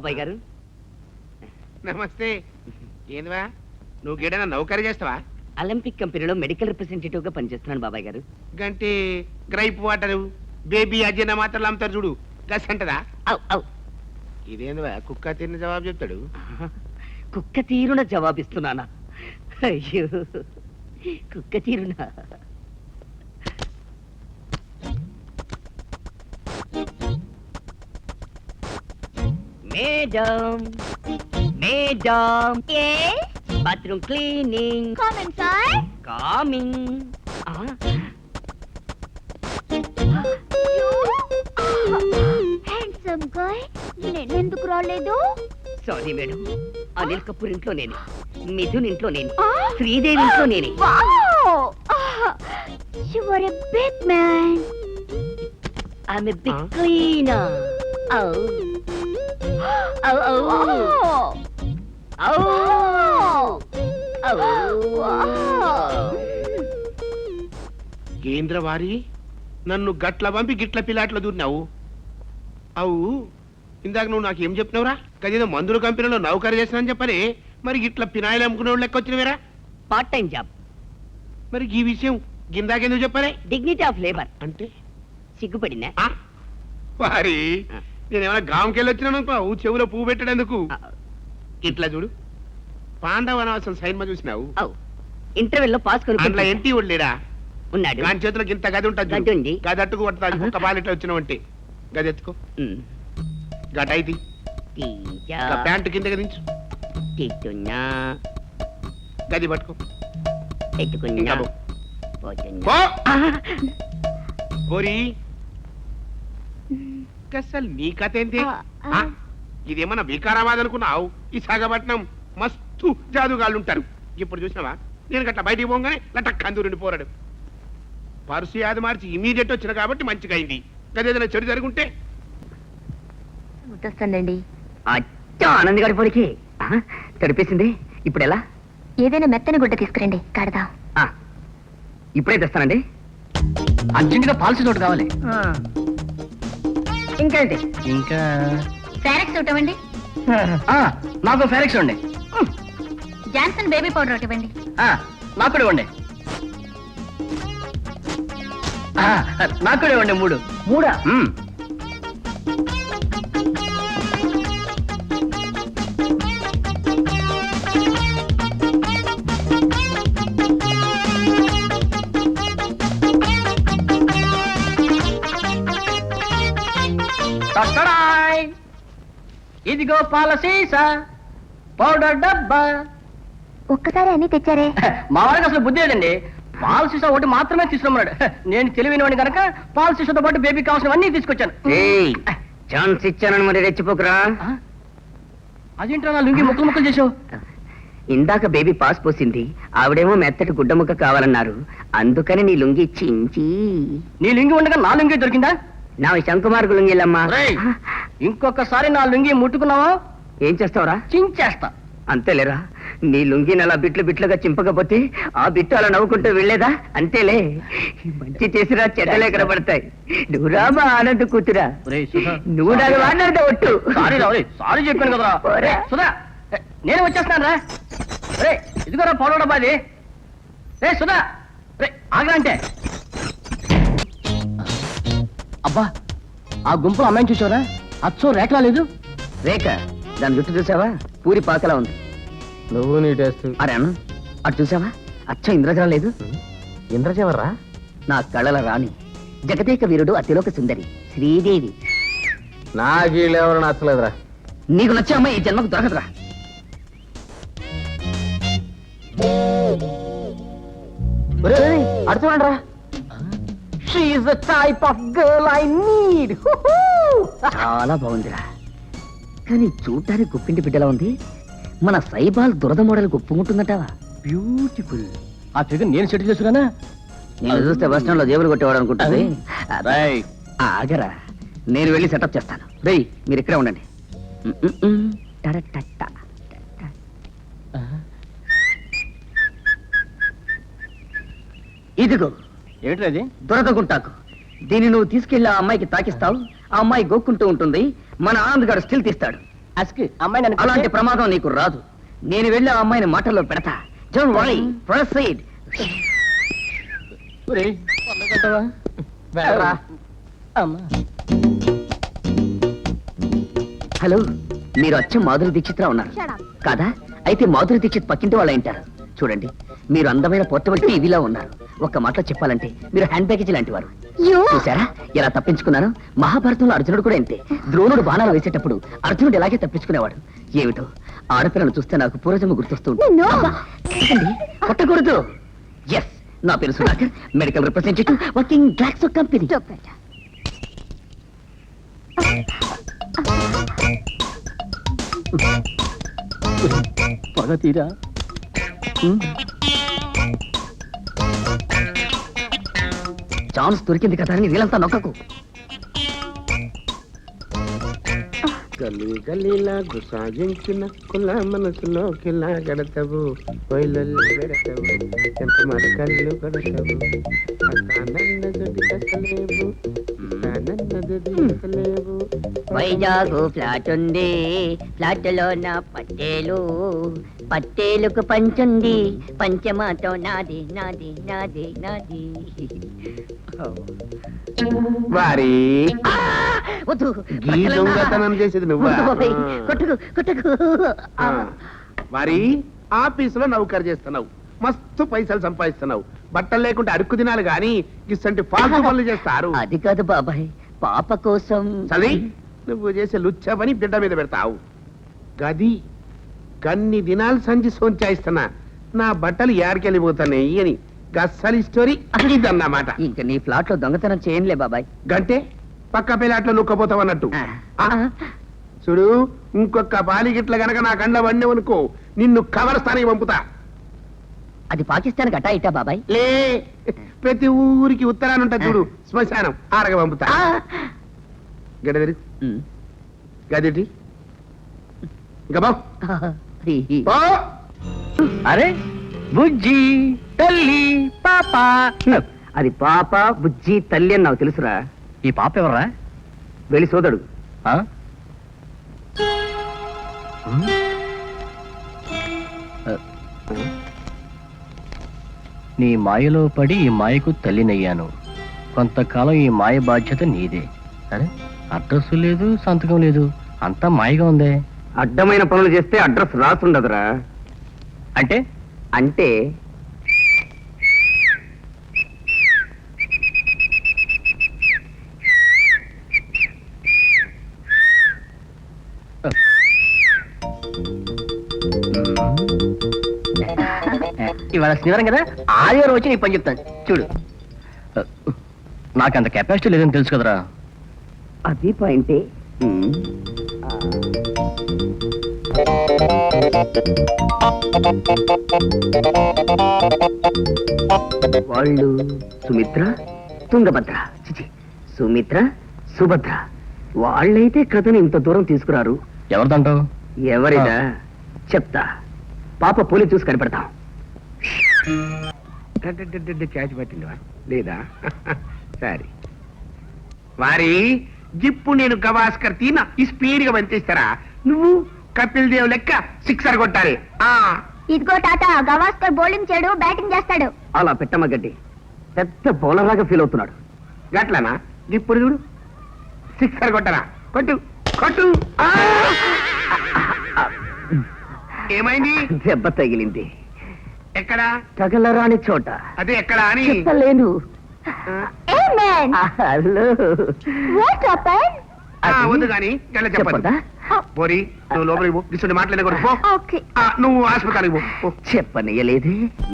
బాబాయ్ గారు నమస్తే. ఏందివా నువ్వు గేడైనా నౌకరీ చేస్తావా? ఒలింపిక్ కంపెనీలో మెడికల్ రిప్రజెంటేటివ్ గా పనిచేస్తున్నాను బాబాయ్ గారు. గంటే గ్రైప్ వాటర్ బేబీ అజీర్ణ మాత్రలు అమ్ముతారు చూడు, గస్ అంటదా? ఇదేందివా కుక్క తిన్న జవాబు చెప్తాడు. కుక్క తీరున జవాబిస్తున్నానా? అయ్యో కుక్క తీరున. Madam madam, bathroom cleaning. Comment, sir. Coming. Handsome guy. నేనెందుకు రాలేదు? సారీ మేడం, అనిల్ కపూర్ ఇంట్లో నేనే, మిథున్ ఇంట్లో నేను, శ్రీదేవి ఇంట్లో నేనే. Wow! You are a big man. I'm a big cleaner. Oh. Oh, oh. Oh. Oh. కేంద్రవారి నన్ను గట్ల పంపి గిట్ల పిల్లాట్లో దూరినావు. అవు ఇందాక నువ్వు నాకు ఏం చెప్పినవురా? కదేదో మందుల కంపెనీలో నౌకరీ చేసినా చెప్పని, మరి గిట్ల పినాయిలు అమ్ముకునే వాళ్ళు లెక్క వచ్చినవేరా? Part time job. మరి ఈ విషయం గిందాకెందుకు చెప్పలే? డిగ్నిటీ ఆఫ్ లేబర్ అంటే సిగ్గుపడినా? వారి నేనేమైనా గాంకెళ్ళి వచ్చినాను చెవులో పువ్వు పెట్టడేందుకు. ఇట్లా చూడు, పాండవ అనవసరం సైన్మా చూసినావు. ఇంటర్వెల్ లో పాస్ అందులో ఎంటి లేడా? ఉన్నాడు. దాని చేతిలో ఇంత గది గది ఉంటుంది, ఉంది. గది అట్టుకు పడుతుంది. ఒక్క బాల్ ఇట్లా వచ్చినావంటే గది ఎత్తుకో, గటైది ప్యాంటు కిందకి దించు, తిట్టున్నా గది పట్టుకో, పెట్టుకున్నా పో. పోతున్నా. పోరి అసలు నీ కథ ఏంటి? ఇదేమన్నా వికారాబాద్ అనుకున్నావు? ఈ సాగపట్నం మస్తు జాదుగాళ్ళు ఉంటారు. ఇప్పుడు చూసినావా, నేను గట్లా బయటికి పోగానే లటక్ కందూరుండి పోరాడు. పరుసు యాది మార్చి ఇమీడియట్ వచ్చిన కాబట్టి మంచిగా అయింది. గదేదైనా చెడు జరుగుంటే వస్తుందండి. అచ్చా ఆనంద్ గారి పొడికి తడిపేసింది. ఇప్పుడు ఎలా? ఏదైనా మెత్తని గుడ్డ తీసుకురండి, కడదాం. ఇప్పుడే తెస్తానండి. అర్జెంటుగా పాలసీ తోటి కావాలి. ఇంకేంటి? ఇంకా ఫారెక్స్ ఒకటి ఇవ్వండి. నాకు ఫెరెక్స్ ఉండే. జాన్సన్ బేబీ పౌడర్ ఒకటి ఇవ్వండి. నాకు కూడా ఇవ్వండి. నాకు కూడా ఇవ్వండి. మూడా? ఇదిగో పాలసీసా, పౌడర్ డబ్బా. ఒక్కసారి అన్ని తెచ్చారే. మా వారికి అసలు బుద్ధి లేదండి. పాల సీసా ఒకటి మాత్రమే తీసుకున్నాడు. నేను తెలివినవాడిని కనుక పాల సీసాతో పాటు బేబీకి కావాల్సినవన్నీ తీసుకొచ్చాను. ఛాన్స్ ఇచ్చానని మరి రెచ్చిపోకురా. అదేంటో నా లుంగి ముక్కలు ముక్కలు చేసావు. ఇందాక బేబీ పాస్ పోసింది, ఆవిడేమో మెత్తటి గుడ్డ ముక్క కావాలన్నారు, అందుకని నీ లుంగి చించి. నీ లుంగి ఉండగా నా లుంగి దొరికిందా? నా శంకుమార్గు లుంగిలమ్మా. ఇంకొకసారి నా లుంగి ముట్టుకున్నావా ఏం చేస్తావురా? చించేస్తా. అంతేలేరా, నీ లుంగిని అలా బిట్లు బిట్లుగా చింపకపోతే ఆ బిట్టు అలా నవ్వుకుంటూ వెళ్ళేదా? అంతేలే, మంచి చేసిరా చెడ్డలే కనబడతాయి. నువ్వు రామా ఆనంద్ కూతురా, నువ్వు నాకు మాట్లాడితే ఒట్టు. సారీ చెప్పాను కదరా. సుధా, నేను వచ్చేస్తాను రా. రే ఇదిగోరా పౌడర్ డబ్బా. అది రే సుధా, రే ఆగ్రా అంటే. అబ్బా, ఆ గుంపులో అమ్మాయిని చూసావరా? అచ్చో రేఖలా లేదు. రేఖ? దాని జుట్టు చూసావా? పూరి పాకలా ఉంది. నువ్వు నీ టేస్ట్. అరే అన్న, అటు చూసావా? అచ్చ ఇంద్రజల లేదు. ఇంద్రజెవర్రా? నా కళల రాణి, జగదేక వీరుడు, అతిలోక సుందరి శ్రీదేవి. నాకు వీళ్ళెవరు నచ్చలేదురా. నీకు నచ్చే అమ్మాయి ఈ జన్మకు దొరకదురా. అటు చూడండి రా. She is the type of girl I need. చాలా బాగుందిరా, కానీ చూడటానికి గుప్పింటి బిడ్డలా ఉంది. మన సైబాల్ దురద మోడల్ ఒప్పుకుంటుందటవా? బ్యూటిఫుల్. ఆ ఫిగర్ నేను సెట్ చేసుకున్నా. నేను చూస్తే బస్ స్టాండ్ లో జేబులు కొట్టేవాడు అనుకుంటుంది. ఆగరా, నేను వెళ్ళి సెటప్ చేస్తాను. రేయ్ మీరు ఇక్కడే ఉండండి. ఇదిగో ఏంటది? దురద గుంటాకు. దీన్ని నువ్వు తీసుకెళ్లి ఆ అమ్మాయికి తాకిస్తావు, ఆ అమ్మాయి గోక్కుంటూ ఉంటుంది, మన ఆనంద్ గారు స్టిల్ తీస్తాడు. అస్క్ అమ్మాయి నన్ను అలాంటి ప్రమాదం నీకు రాదు. నేను వెళ్ళి ఆ అమ్మాయిని మాటల్లో పెడతా. Don't worry, proceed. ఒరేయ్, పొందగలవా? వెళ్ళరా. అమ్మా. హలో, మీరు అచ్చం మాధురి దీక్షిత్రా ఉన్నారు Shut up. కాదా? అయితే మాధురి దీక్షిత్ పక్కింటి వాళ్ళు ఉంటారు. చూడండి, మీరు అందమైన పోర్టబుల్ టీవీలా ఉన్నారు. ఒక్క మాటలో చెప్పాలంటే మీరు హ్యాండ్ బ్యాగేజ్ లాంటి వారు. You? చూసారా ఎలా తప్పించుకున్నాను? మహాభారతంలో అర్జునుడు కూడా అంతే. ద్రోణుడు బాణాలు వేసేటప్పుడు అర్జునుడు ఎలాగే తప్పించుకునేవాడు. ఏమిటో ఆడపిల్లను చూస్తే నాకు పూర్వజన్మ గుర్తొస్తూ ఉంటుంది. No. ఆగండి, కొట్టకూడదు. ఎస్, నా పేరు Sudhakar, medical representative, working Glaxo company. Stop it. పగ తీరా. ఛాన్స్ దొరికింది కదా అని వీళ్ళంతా నొక్కకు. గల్లీ గల్లీలా గుసాగించిన కుల మనసులోకిలా గడతవు కొయ్యలు పెడతావు ఎంత మన కళ్ళు గడతవు నన్నదుడి కసలేవు నన్నదుడి కసలేవు. వైజాగ్ ఫ్లాట్ ఉంది, ఫ్లాట్ లో నా పట్టేలు, పట్టేలుకు పంచుంది, పంచమాతో నాది నాది నాది నాది. వారి వద్దు, గీ దొంగతనం చేసేది నువ్వా? వద్దు బాబాయ్, కొట్టుకు కొట్టుకు. వారి ఆఫీసులో నౌకరు చేస్తున్నావు, మస్తు పైసలు సంపాదిస్తున్నావు. బట్టలు లేకుంటే అడుక్కు తినాలి గాని ఇసంటి ఫాల్తు పనులు చేస్తారు. అది కాదు బాబాయ్, పాప కోసం. చదివి నువ్వు చేసే లుచ్చ పని బిడ్డ మీద పెడతావు. గది గన్ని దినాలు సంచి సోంచాయిస్తున్నా నా బట్టలు యాడికెళ్ళిపోతున్నాయి అని గస్సలి స్టోరీ ఇదన్నమాట. ఇంక నీ ఫ్లాట్ లో దొంగతనం చేయనులే బాబాయ్. గంటే పక్క పిల్లాట్లో నుక్కపోతావు అన్నట్టు. చూడు, ఇంకొక బాలిగిట్ల గనక నా కండ్ల వండేవనుకో నిన్ను కవర్ స్థానికి పంపుతా. అది పాకిస్తాన్ గటా ఇట్టా బాబాయ్. లే, ప్రతి ఊరికి ఉత్తరాన ఉంటుంది చూడు శ్మశానం, ఆరగ పంపుతా. గడదరి గదిటి గబా. అరే బుజ్జి తల్లి పాప. అది పాప, బుజ్జి, తల్లి అని నాకు తెలుసురా. ఈ పాప ఎవర్రా? వెళ్ళి సోదడు. ఆ? నీ మాయలో పడి ఈ మాయకు తల్లినయ్యాను. కొంతకాలం ఈ మాయ బాధ్యత నీదే. సరే, అడ్రస్ లేదు, సంతకం లేదు, అంతా మాయగా ఉందే. అడ్డమైన పనులు చేస్తే అడ్రస్ రాసుండదురా. అంటే అంటే ఇవాళ శనివారం కదా, ఆదివారం వచ్చి నీ పని చెప్తాను చూడు. నాకు అంత కెపాసిటీ లేదని తెలుసు కదరా. అది పాయింటే. వాళ్ళు సుమిత్ర, తుంగభద్ర, చిచి సుమిత్ర, సుభద్ర. వాళ్ళైతే కథను ఇంత దూరం తీసుకురారు. ఎవరిదంటావు? ఎవరిదా చెప్తా. పాప పోలి చూసి కనిపెడతాం. క్యాచ్ పట్టింది లేదా? సరే వారి ఇప్పుడు నేను గవాస్కర్ తీన ఈ స్పీడ్ గా పంపిస్తారా? నువ్వు కపిల్ దేవ్ లెక్క సిక్సర్ కొట్టాలి. ఇదిగో తాత, గవాస్కర్ బౌలింగ్ చేయడు, బ్యాటింగ్ చేస్తాడు. అలా పెట్టమ్మ గడ్డి. పెద్ద బౌలర్ లాగా ఫీల్ అవుతున్నాడు. గట్లనా? ఇప్పుడు చూడు, సిక్సర్ కొట్టరా? కొట్టు కొట్టు. ఏమైంది? దెబ్బ తగిలింది. ఎక్కడా? తగలరాని చోట. అదే ఎక్కడా అని చెప్పలేను. Hey man, hello, what happened? వద్దు కానీ గట్ల చెప్పదు. చెప్పదా? పోరి, నువ్వు లోపలికి పో. మాట్లాడకూడదు పో. Okay. నువ్వు ఆసుపత్రికి పో. చెప్పనీయలేదే.